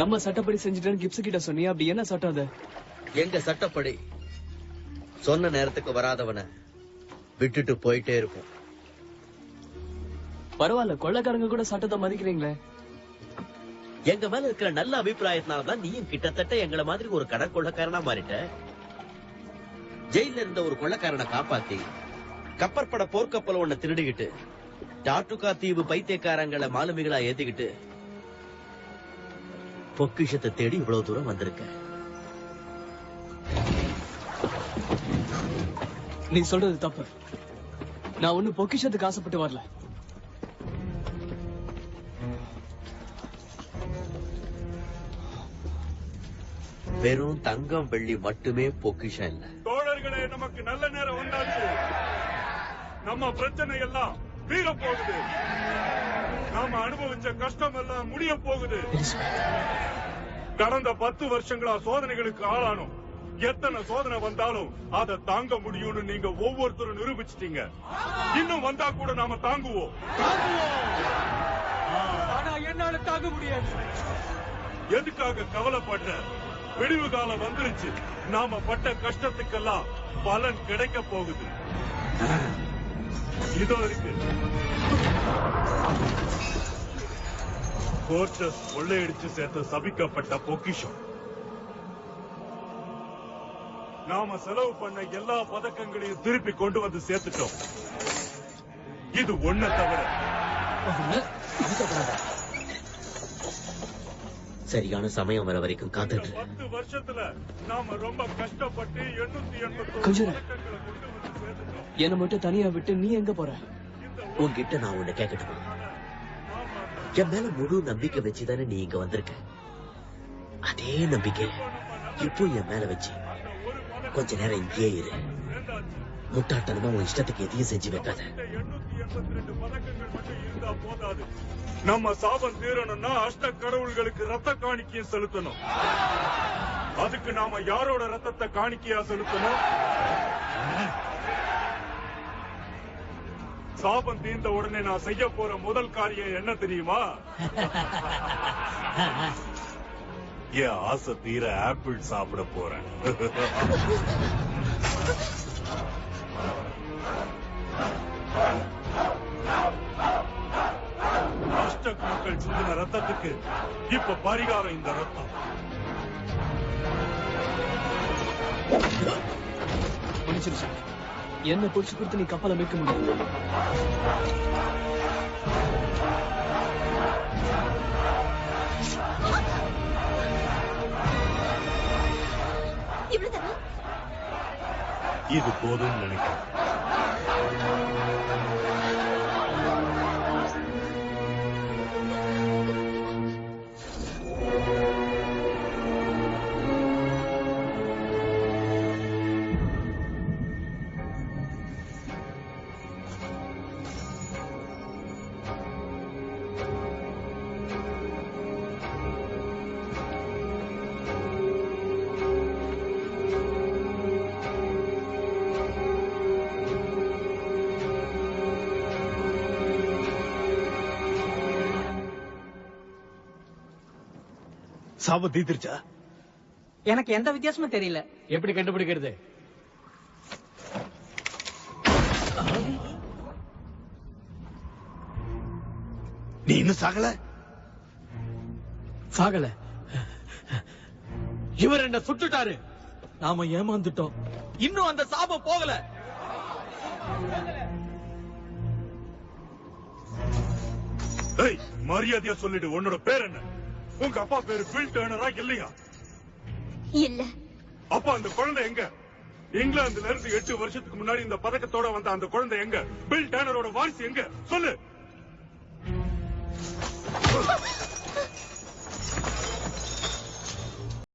நம்ம சட்டப்படி செஞ்சுட்டேன்னு கிப்ஸ் கிட்ட சொன்னியா? அப்படி என்ன சட்டம் அது? எங்க சட்டப்படி சொன்ன நேரத்துக்கு வராதவனை விட்டுட்டு போயிட்டே இருக்கும். பரவாயில்ல, கொள்ளைக்காரங்க கூட சட்டத்தை மதிக்கிறீங்களே. எங்க மேல இருக்கிற நல்ல அபிப்பிராயத்தினாலதான் நீயும் கிட்டத்தட்ட எங்களை மாதிரி ஒரு கடற்கொள்ளக்காரனா மாறிட்ட. ஜெயில இருந்த ஒரு கொள்ளக்காரனை காப்பாத்தி கப்பற்பட போர்க்கப்பல ஒண்ண திருடிக்கிட்டு டாட்டுகா தீவு பைத்தியக்காரங்களை மாலுமிகளா ஏத்திக்கிட்டு பொக்கிஷத்தை தேடி இவ்வளவு தூரம் வந்திருக்க. நீ சொல்றது தப்பு. நான் ஒண்ணு பொக்கிஷத்துக்கு ஆசைப்பட்டு வரல. வெறும் தங்கம் வெள்ளி மட்டுமே பொக்கிஷம் இல்ல. தோழர்களே, நமக்கு நல்ல நேரம் வந்தாச்சு. நம்ம பிரச்சனை எல்லாம் தீர போகுது. நாம அனுபவிச்ச கஷ்டம் எல்லாம் முடிய போகுது. கடந்த 10 வருஷங்களா சோதனைகளுக்கு ஆளானோம். எத்தனை சோதனை வந்தாலும் அதை தாங்க முடியும்னு நீங்க ஒவ்வொருத்தரும் நிரூபிச்சிட்டீங்க. இன்னும் வந்தா கூட நாம தாங்குவோம். ஆனா என்னால தாங்க முடியாது. எதுக்காக கவலைப்படுற? விடிவு காலம் வந்துருச்சு. நாம பட்ட கஷ்டத்துக்கெல்லாம் பலன் கிடைக்க போகுது. இதோ இருக்கு. கோர்ட்டஸ் கொள்ளையடிச்சு சேர்த்து சபிக்கப்பட்ட பொக்கிஷம். நாம செலவு பண்ண எல்லா பதக்கங்களையும் திருப்பி கொண்டு வந்து சேர்த்துட்டோம். இது ஒண்ண தவிர. சரியான சமயம் வர வரைக்கும் காத்துட்டு 10 வருஷத்துல நாம ரொம்ப கஷ்டப்பட்டு 880 கொஞ்சம் பதக்கங்களை கொண்டு வந்து சேர்த்துட்டோம். என்ன மட்டும் தனியா விட்டு நீ எங்க போற? உன்கிட்ட நான் உன்னை கேட்கட்டுமா? என் மேல முழு நம்பிக்கை வச்சுதானே நீ இங்க வந்திருக்க. அதே நம்பிக்கை இப்போ என் மேல வச்சு கொஞ்ச நேரம் இங்கேயே இரு. முட்டாட்டனமா உன் இஷ்டத்துக்கு எதையும் செஞ்சு வைக்காத. 882 பதக்கங்கள் மட்டும் இருந்தா போதாது. நம்ம சாபம் தீரணும்னா அஷ்ட கடவுள்களுக்கு ரத்த காணிக்கையை செலுத்தணும். அதுக்கு நாம யாரோட ரத்தத்தை காணிக்கையா செலுத்தணும்? சாபம் தீர்ந்த உடனே நான் செய்ய போற முதல் காரியம் என்ன தெரியுமா? என் ஆசை தீர ஆப்பிள் சாப்பிட போறேன். அஷ்டக் மக்கள் சிந்தின ரத்தத்துக்கு இப்ப பரிகாரம் இந்த ரத்தம். முடிச்சிருச்சு. என்ன புடிச்சு கொடுத்து நீ கப்பலை மீட்க முடியும். இது போதும் நினைக்கிறேன். சாபம் தீர்த்துருச்சா? எனக்கு எந்த வித்தியாசமும் தெரியல. எப்படி கண்டுபிடிக்கிறது? நீ இன்னும் சாகல? சாகல. இவர் என்ன சுட்டுட்டாரு. நாம ஏமாந்துட்டோம். இன்னும் அந்த சாபம் போகல. மரியாதையா சொல்லிடு, உன்னோட பேர் என்ன? உங்க அப்பா பேரு பில் டர்னரா இல்லையா? இல்ல. அப்பா அந்த குழந்தை எங்க? இங்கிலாந்துல இருந்து 8 வருஷத்துக்கு முன்னாடி இந்த பதக்கத்தோட வந்த அந்த குழந்தை எங்க? பில் டர்னரோட வாரிசு எங்க? சொல்லு.